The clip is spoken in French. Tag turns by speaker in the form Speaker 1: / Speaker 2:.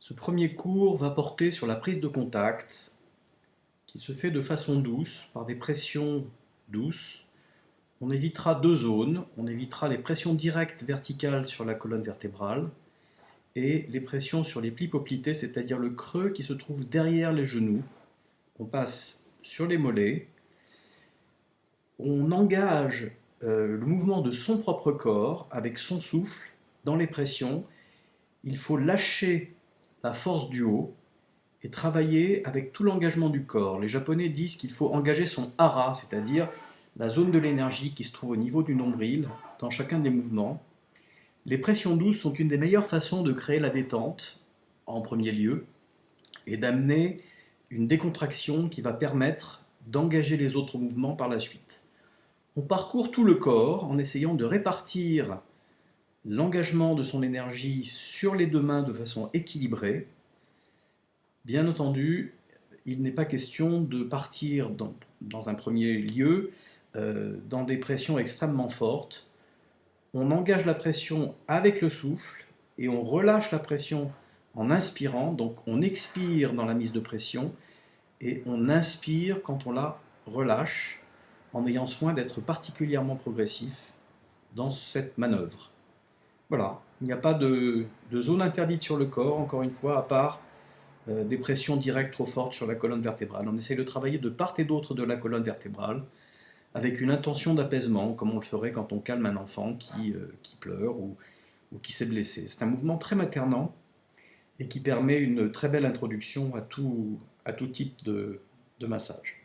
Speaker 1: Ce premier cours va porter sur la prise de contact qui se fait de façon douce, par des pressions douces. On évitera deux zones. On évitera les pressions directes verticales sur la colonne vertébrale et les pressions sur les plis poplités, c'est-à-dire le creux qui se trouve derrière les genoux. On passe sur les mollets. On engage le mouvement de son propre corps avec son souffle dans les pressions. Il faut lâcher la force du haut et travailler avec tout l'engagement du corps. Les Japonais disent qu'il faut engager son hara, c'est-à-dire la zone de l'énergie qui se trouve au niveau du nombril dans chacun des mouvements. Les pressions douces sont une des meilleures façons de créer la détente en premier lieu et d'amener une décontraction qui va permettre d'engager les autres mouvements par la suite. On parcourt tout le corps en essayant de répartir l'engagement de son énergie sur les deux mains de façon équilibrée. Bien entendu, il n'est pas question de partir dans un premier lieu dans des pressions extrêmement fortes. On engage la pression avec le souffle et on relâche la pression en inspirant. Donc on expire dans la mise de pression et on inspire quand on la relâche en ayant soin d'être particulièrement progressif dans cette manœuvre. Voilà, il n'y a pas de zone interdite sur le corps, encore une fois, à part des pressions directes trop fortes sur la colonne vertébrale. On essaie de travailler de part et d'autre de la colonne vertébrale avec une intention d'apaisement, comme on le ferait quand on calme un enfant qui pleure ou qui s'est blessé. C'est un mouvement très maternant et qui permet une très belle introduction à tout type de massage.